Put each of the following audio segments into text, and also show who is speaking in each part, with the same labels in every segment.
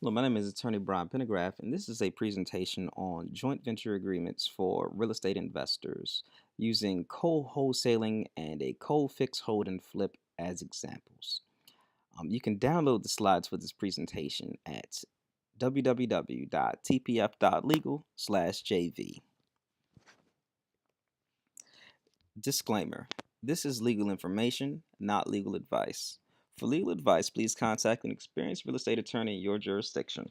Speaker 1: Hello, my name is Attorney Brian Pendergraft, and this is a presentation on joint venture agreements for real estate investors using co-wholesaling and a co-fix, hold, and flip as examples. You can download the slides for this presentation at www.tpf.legal/JV. Disclaimer: this is legal information, not legal advice. For legal advice, please contact an experienced real estate attorney in your jurisdiction.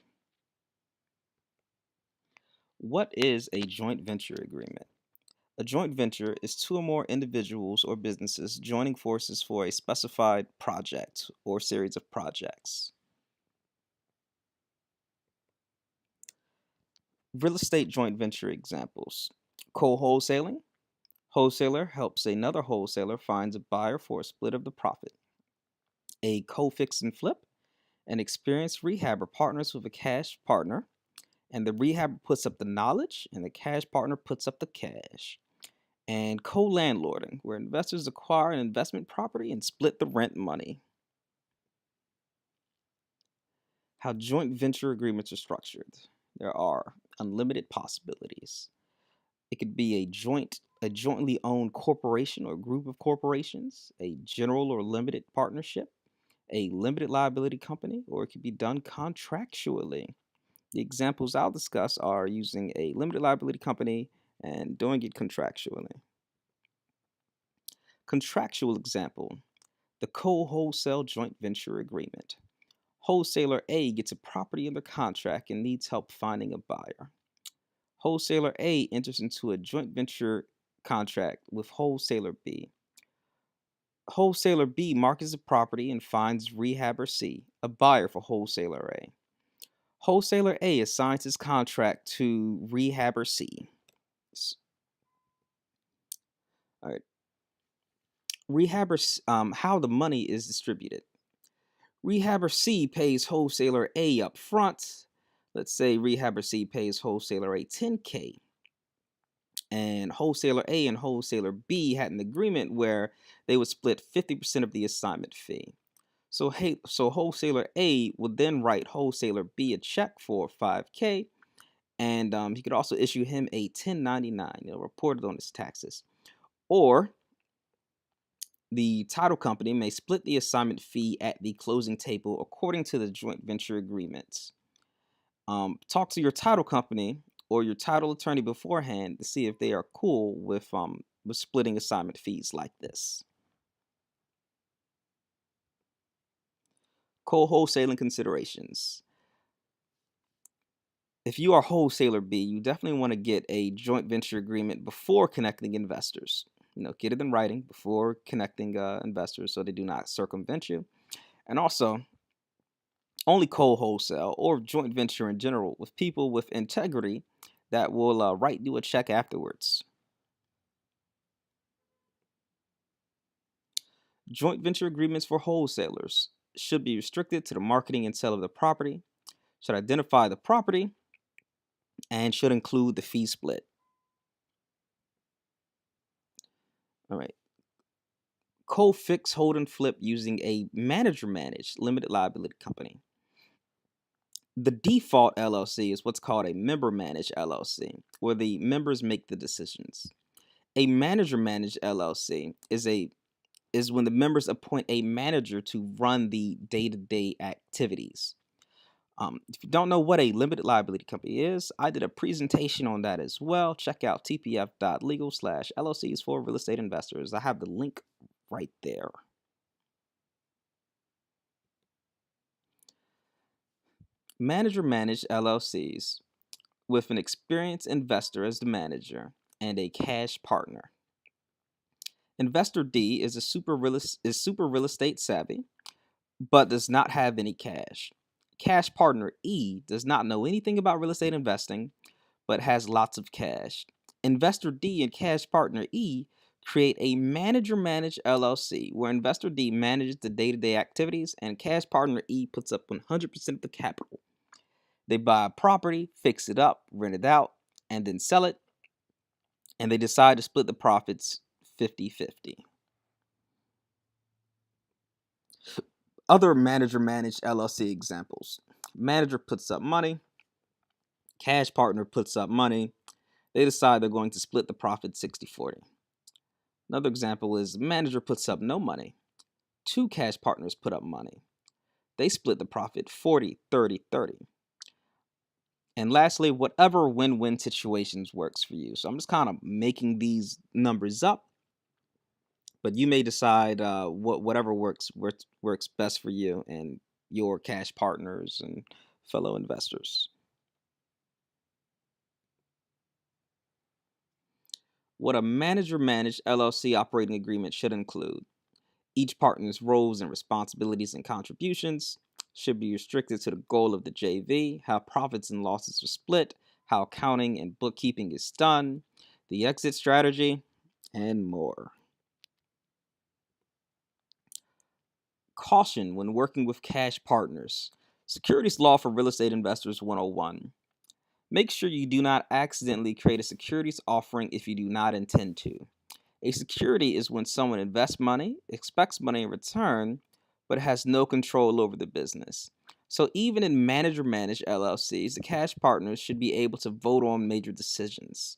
Speaker 1: What is a joint venture agreement? A joint venture is two or more individuals or businesses joining forces for a specified project or series of projects. Real estate joint venture examples: co-wholesaling. Wholesaler helps another wholesaler finds a buyer for a split of the profit. A co-fix and flip. An experienced rehabber partners with a cash partner, and the rehabber puts up the knowledge and the cash partner puts up the cash. And co-landlording, where investors acquire an investment property and split the rent money. How joint venture agreements are structured. There are unlimited possibilities. It could be a jointly owned corporation or group of corporations, a general or limited partnership, a limited liability company, or it could be done contractually. The examples I'll discuss are using a limited liability company and doing it contractually. Contractual example: the co-wholesale joint venture agreement. Wholesaler A gets a property under contract and needs help finding a buyer. Wholesaler A enters into a joint venture contract with Wholesaler B. Wholesaler B markets the property and finds rehabber C, a buyer for Wholesaler A. Wholesaler A assigns his contract to rehabber C. All right. How the money is distributed. Rehabber C pays Wholesaler A up front. Let's say Rehabber C pays Wholesaler A $10K. And Wholesaler A and Wholesaler B had an agreement where they would split 50% of the assignment fee. So Wholesaler A would then write Wholesaler B a check for $5K, and he could also issue him a 1099, reported on his taxes. Or the title company may split the assignment fee at the closing table according to the joint venture agreements. Talk to your title company or your title attorney beforehand to see if they are cool with splitting assignment fees like this. Co-wholesaling considerations. If you are wholesaler B, you definitely want to get a joint venture agreement before connecting investors. Get it in writing before connecting investors so they do not circumvent you. And also, only co-wholesale or joint venture in general with people with integrity that will write you a check afterwards. Joint venture agreements for wholesalers should be restricted to the marketing and sale of the property, should identify the property, and should include the fee split. All right. Co-fix, hold, and flip using a manager-managed limited liability company. The default LLC is what's called a member-managed LLC, where the members make the decisions. A manager-managed LLC is when the members appoint a manager to run the day-to-day activities. If you don't know what a limited liability company is, I did a presentation on that as well. Check out tpf.legal/LLCs for real estate investors. I have the link right there. Manager-managed LLCs with an experienced investor as the manager and a cash partner. Investor D is super real estate savvy, but does not have any cash. Cash partner E does not know anything about real estate investing, but has lots of cash. Investor D and cash partner E create a manager-managed LLC where investor D manages the day-to-day activities and cash partner E puts up 100% of the capital. They buy a property, fix it up, rent it out, and then sell it, and they decide to split the profits 50-50. Other manager-managed LLC examples: Manager puts up money. Cash partner puts up money. They decide they're going to split the profit 60-40. Another example is manager puts up no money. Two cash partners put up money. They split the profit 40-30-30. And lastly, whatever win-win situations works for you. So I'm just kind of making these numbers up, but you may decide whatever works best for you and your cash partners and fellow investors. What a manager-managed LLC operating agreement should include: each partner's roles and responsibilities and contributions should be restricted to the goal of the JV, how profits and losses are split, how accounting and bookkeeping is done, the exit strategy, and more. Caution when working with cash partners. Securities Law for Real Estate Investors 101. Make sure you do not accidentally create a securities offering if you do not intend to. A security is when someone invests money, expects money in return, but has no control over the business. So even in manager-managed LLCs, the cash partners should be able to vote on major decisions,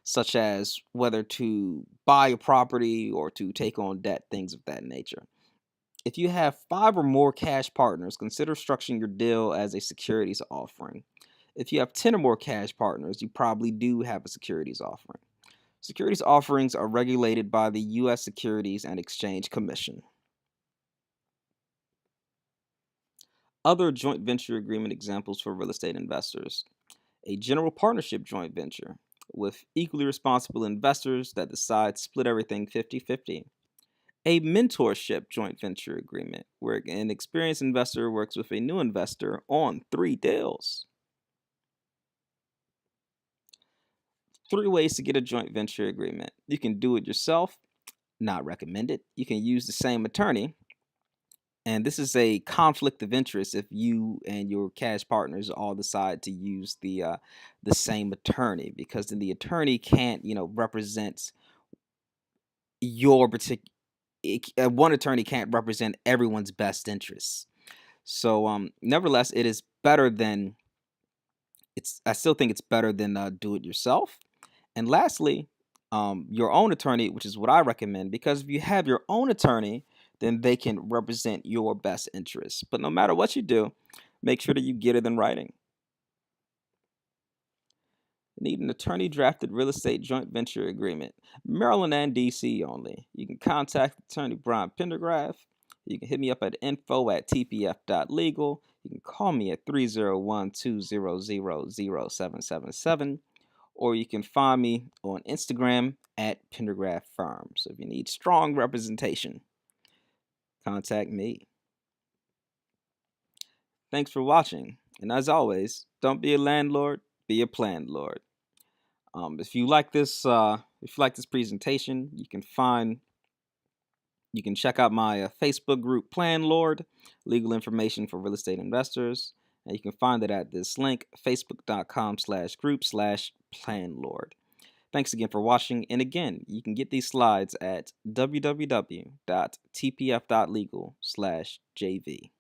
Speaker 1: such as whether to buy a property or to take on debt, things of that nature. If you have 5 or more cash partners, consider structuring your deal as a securities offering. If you have 10 or more cash partners, you probably do have a securities offering. Securities offerings are regulated by the U.S. Securities and Exchange Commission. Other joint venture agreement examples for real estate investors: a general partnership joint venture with equally responsible investors that decide to split everything 50-50. A mentorship joint venture agreement where an experienced investor works with a new investor on 3 deals. 3 ways to get a joint venture agreement. You can do it yourself, not recommended. You can use the same attorney, and this is a conflict of interest if you and your cash partners all decide to use the same attorney, because then the attorney can't represent your particular. One attorney can't represent everyone's best interests. So nevertheless, it is better than I still think it's better than do it yourself. And lastly, your own attorney, which is what I recommend, because if you have your own attorney, then they can represent your best interests. But no matter what you do, make sure that you get it in writing. Need an attorney drafted real estate joint venture agreement, Maryland and DC only. You can contact attorney Brian Pendergraft. You can hit me up at info@tpf.legal. You can call me at 301-200-0777. Or you can find me on Instagram at Pendergraft Firm. So if you need strong representation, contact me. Thanks for watching. And as always, don't be a landlord, be a planlord. If you like this presentation, you can check out my Facebook group, Planlord, legal information for real estate investors, and you can find it at this link, facebook.com/group/planlord. Thanks again for watching, and again, you can get these slides at www.tpf.legal/JV.